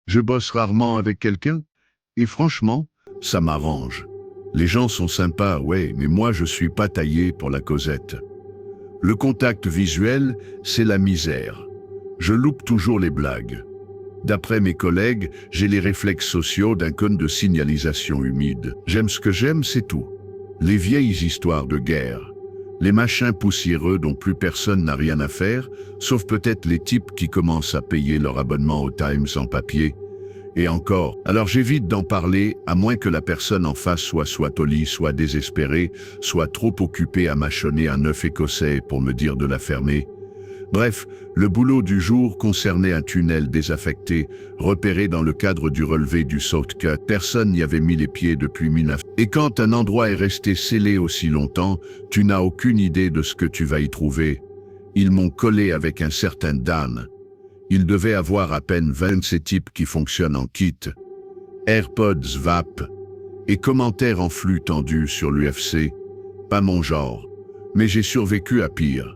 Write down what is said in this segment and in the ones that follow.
Je bosse rarement avec quelqu'un, et franchement, ça m'arrange. Les gens sont sympas, ouais, mais moi je suis pas taillé pour la causette. Le contact visuel, c'est la misère. Je loupe toujours les blagues. D'après mes collègues, j'ai les réflexes sociaux d'un cône de signalisation humide. J'aime ce que j'aime, c'est tout. Les vieilles histoires de guerre. Les machins poussiéreux dont plus personne n'a rien à faire, sauf peut-être les types qui commencent à payer leur abonnement au Times en papier. Et encore, alors j'évite d'en parler, à moins que la personne en face soit au lit, soit désespérée, soit trop occupée à mâchonner un œuf écossais pour me dire de la fermer. Bref, le boulot du jour concernait un tunnel désaffecté, repéré dans le cadre du relevé du Southcut. Personne n'y avait mis les pieds depuis 1900. Et quand un endroit est resté scellé aussi longtemps, tu n'as aucune idée de ce que tu vas y trouver. Ils m'ont collé avec un certain Dan. Il devait avoir à peine 20 de ces types qui fonctionnent en kit. AirPods vape. Et commentaires en flux tendu sur l'UFC. Pas mon genre. Mais j'ai survécu à pire.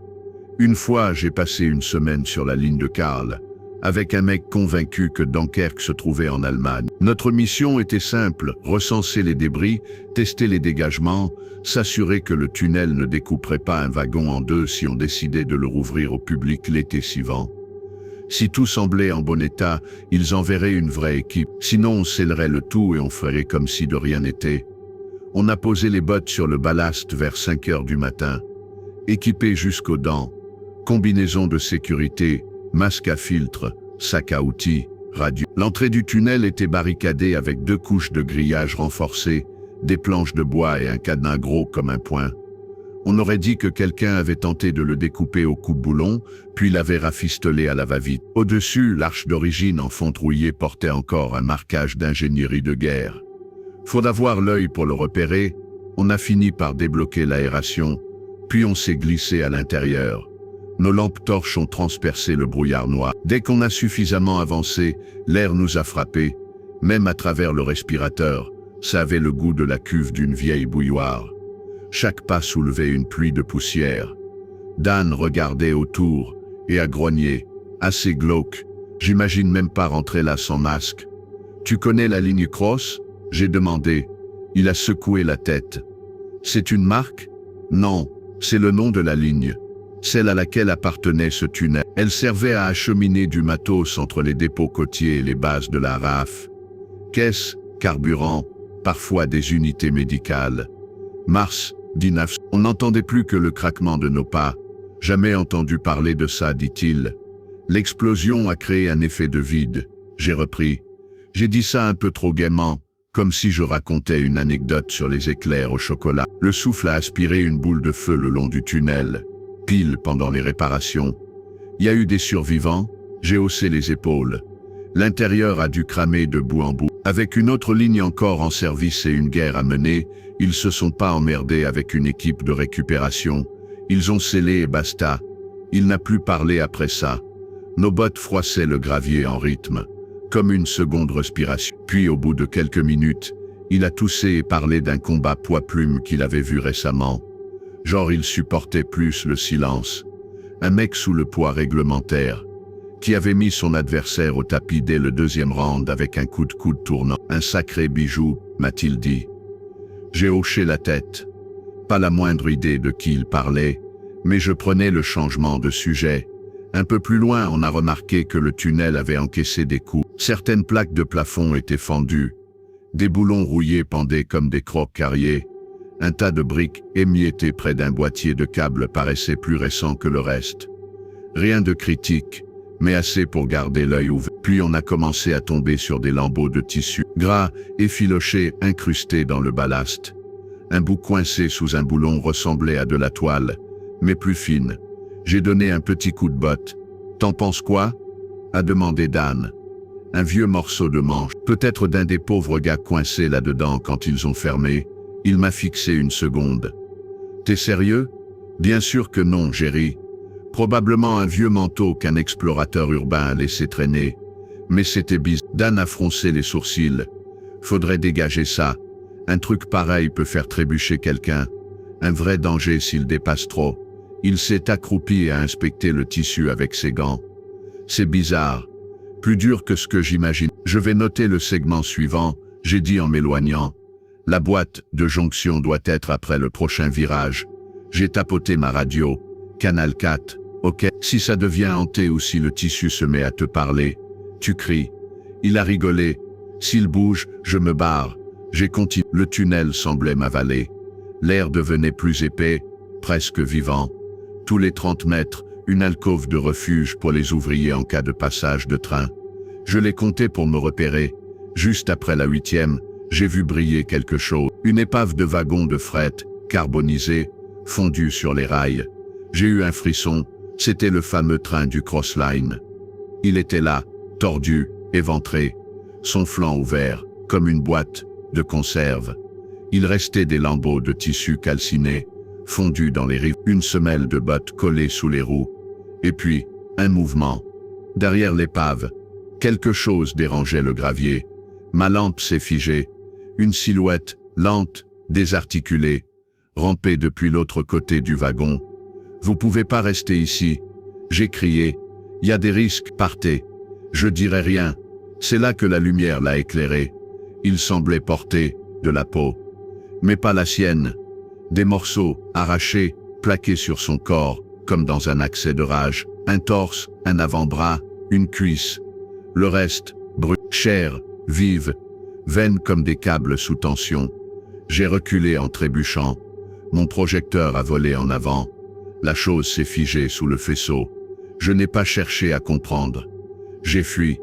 Une fois, j'ai passé une semaine sur la ligne de Karl, avec un mec convaincu que Dunkerque se trouvait en Allemagne. Notre mission était simple, recenser les débris, tester les dégagements, s'assurer que le tunnel ne découperait pas un wagon en deux si on décidait de le rouvrir au public l'été suivant. Si tout semblait en bon état, ils enverraient une vraie équipe, sinon on scellerait le tout et on ferait comme si de rien n'était. On a posé les bottes sur le ballast vers 5 heures du matin, équipés jusqu'aux dents. Combinaison de sécurité, masque à filtre, sac à outils, radio. L'entrée du tunnel était barricadée avec 2 couches de grillage renforcées, des planches de bois et un cadenas gros comme un poing. On aurait dit que quelqu'un avait tenté de le découper au coupe-boulon, puis l'avait rafistolé à la va-vite. Au-dessus, l'arche d'origine en fonte rouillée portait encore un marquage d'ingénierie de guerre. Faut avoir l'œil pour le repérer, on a fini par débloquer l'aération, puis on s'est glissé à l'intérieur. Nos lampes torches ont transpercé le brouillard noir. Dès qu'on a suffisamment avancé, l'air nous a frappés. Même à travers le respirateur, ça avait le goût de la cuve d'une vieille bouilloire. Chaque pas soulevait une pluie de poussière. Dan regardait autour et a grogné. Assez glauque. J'imagine même pas rentrer là sans masque. Tu connais la ligne Cross? J'ai demandé. Il a secoué la tête. C'est une marque? Non, c'est le nom de la ligne. Celle à laquelle appartenait ce tunnel. Elle servait à acheminer du matos entre les dépôts côtiers et les bases de la RAF. Caisse, carburant, parfois des unités médicales. Mars 19. On n'entendait plus que le craquement de nos pas. Jamais entendu parler de ça, dit-il. L'explosion a créé un effet de vide. J'ai repris. J'ai dit ça un peu trop gaiement, comme si je racontais une anecdote sur les éclairs au chocolat. Le souffle a aspiré une boule de feu le long du tunnel. Pile pendant les réparations. Il y a eu des survivants, j'ai haussé les épaules. L'intérieur a dû cramer de bout en bout. Avec une autre ligne encore en service et une guerre à mener, ils se sont pas emmerdés avec une équipe de récupération. Ils ont scellé et basta. Il n'a plus parlé après ça. Nos bottes froissaient le gravier en rythme, comme une seconde respiration. Puis au bout de quelques minutes, il a toussé et parlé d'un combat poids-plume qu'il avait vu récemment. Genre il supportait plus le silence. Un mec sous le poids réglementaire, qui avait mis son adversaire au tapis dès le 2e round avec un coup de coude tournant. Un sacré bijou, m'a-t-il dit. J'ai hoché la tête. Pas la moindre idée de qui il parlait, mais je prenais le changement de sujet. Un peu plus loin, on a remarqué que le tunnel avait encaissé des coups. Certaines plaques de plafond étaient fendues. Des boulons rouillés pendaient comme des crocs carriés. Un tas de briques émiettées près d'un boîtier de câbles paraissait plus récent que le reste. Rien de critique, mais assez pour garder l'œil ouvert. Puis on a commencé à tomber sur des lambeaux de tissu gras, effilochés, incrustés dans le ballast. Un bout coincé sous un boulon ressemblait à de la toile, mais plus fine. J'ai donné un petit coup de botte. « T'en penses quoi ?» a demandé Dan. Un vieux morceau de manche, peut-être d'un des pauvres gars coincés là-dedans quand ils ont fermé. Il m'a fixé une seconde. « T'es sérieux ?» ?»« Bien sûr que non, j'ai ri. Probablement un vieux manteau qu'un explorateur urbain a laissé traîner. Mais c'était bizarre. » Dan a froncé les sourcils. « Faudrait dégager ça. Un truc pareil peut faire trébucher quelqu'un. Un vrai danger s'il dépasse trop. » Il s'est accroupi et a inspecté le tissu avec ses gants. « C'est bizarre. Plus dur que ce que j'imagine. Je vais noter le segment suivant, j'ai dit en m'éloignant. La boîte de jonction doit être après le prochain virage. J'ai tapoté ma radio. Canal 4. Ok. Si ça devient hanté ou si le tissu se met à te parler, tu cries. Il a rigolé. S'il bouge, je me barre. J'ai continué. Le tunnel semblait m'avaler. L'air devenait plus épais, presque vivant. Tous les 30 mètres, une alcôve de refuge pour les ouvriers en cas de passage de train. Je l'ai compté pour me repérer. Juste après la 8e, j'ai vu briller quelque chose. Une épave de wagon de fret, carbonisé, fondu sur les rails. J'ai eu un frisson, c'était le fameux train du Crossline. Il était là, tordu, éventré, son flanc ouvert, comme une boîte de conserve. Il restait des lambeaux de tissu calciné, fondus dans les rives, une semelle de bottes collée sous les roues. Et puis, un mouvement. Derrière l'épave, quelque chose dérangeait le gravier. Ma lampe s'est figée. Une silhouette, lente, désarticulée, rampait depuis l'autre côté du wagon. « Vous pouvez pas rester ici !» J'ai crié. « Y a des risques, partez !» Je dirais rien. C'est là que la lumière l'a éclairé. Il semblait porter de la peau. Mais pas la sienne. Des morceaux, arrachés, plaqués sur son corps, comme dans un accès de rage. Un torse, un avant-bras, une cuisse. Le reste, brut, chair, vive, veines comme des câbles sous tension. J'ai reculé en trébuchant. Mon projecteur a volé en avant. La chose s'est figée sous le faisceau. Je n'ai pas cherché à comprendre. J'ai fui.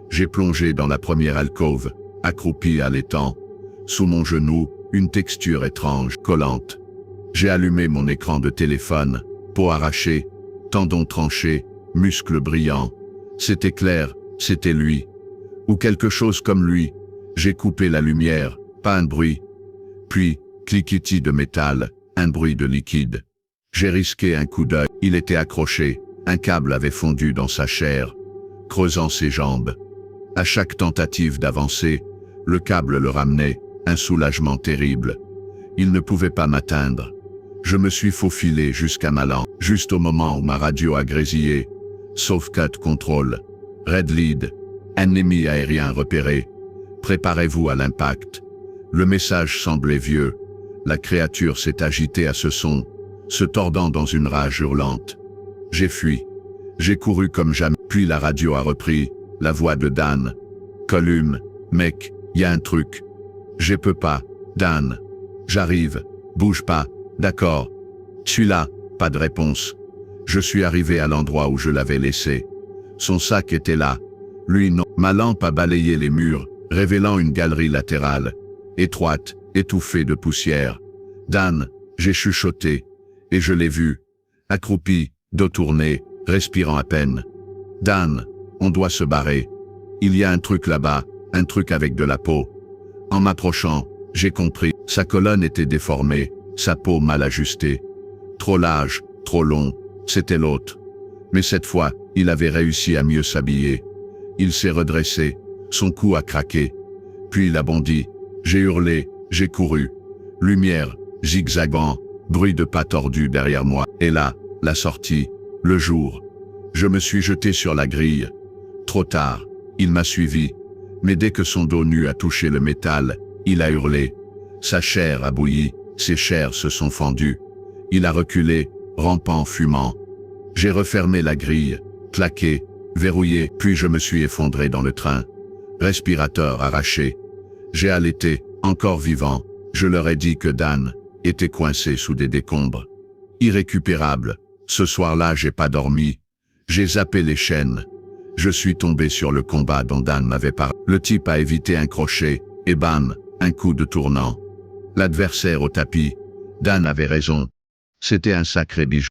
J'ai plongé dans la première alcôve, accroupi à l'étang. Sous mon genou, une texture étrange, collante. J'ai allumé mon écran de téléphone, peau arrachée, tendons tranchés, muscles brillants. C'était clair, c'était lui. Ou quelque chose comme lui. J'ai coupé la lumière, pas un bruit. Puis, cliquetis de métal, un bruit de liquide. J'ai risqué un coup d'œil, il était accroché, un câble avait fondu dans sa chair, creusant ses jambes. À chaque tentative d'avancer, le câble le ramenait, un soulagement terrible. Il ne pouvait pas m'atteindre. Je me suis faufilé jusqu'à ma lampe, juste au moment où ma radio a grésillé. Sauvecut contrôle. Red lead. Ennemi aérien repéré. Préparez-vous à l'impact. Le message semblait vieux. La créature s'est agitée à ce son, se tordant dans une rage hurlante. J'ai fui. J'ai couru comme jamais. Puis la radio a repris, la voix de Dan. Colum, mec, y a un truc. Je peux pas. Dan. J'arrive. Bouge pas. D'accord. Suis là. Pas de réponse. Je suis arrivé à l'endroit où je l'avais laissé. Son sac était là. Lui non. Ma lampe a balayé les murs, révélant une galerie latérale, étroite, étouffée de poussière. Dan, j'ai chuchoté, et je l'ai vu, accroupi, dos tourné, respirant à peine. Dan, on doit se barrer. Il y a un truc là-bas, un truc avec de la peau. En m'approchant, j'ai compris, sa colonne était déformée, sa peau mal ajustée. Trop large, trop long, c'était l'autre. Mais cette fois, il avait réussi à mieux s'habiller. Il s'est redressé, son cou a craqué. Puis il a bondi. J'ai hurlé, j'ai couru. Lumière, zigzagant, bruit de pas tordus derrière moi. Et là, la sortie, le jour. Je me suis jeté sur la grille. Trop tard, il m'a suivi. Mais dès que son dos nu a touché le métal, il a hurlé. Sa chair a bouilli, ses chairs se sont fendues. Il a reculé, rampant, fumant. J'ai refermé la grille, claqué, verrouillé, puis je me suis effondré dans le train. Respirateur arraché. J'ai allaité, encore vivant. Je leur ai dit que Dan était coincé sous des décombres. Irrécupérable. Ce soir-là, j'ai pas dormi. J'ai zappé les chaînes. Je suis tombé sur le combat dont Dan m'avait parlé. Le type a évité un crochet, et bam, un coup de tournant. L'adversaire au tapis. Dan avait raison. C'était un sacré bijou.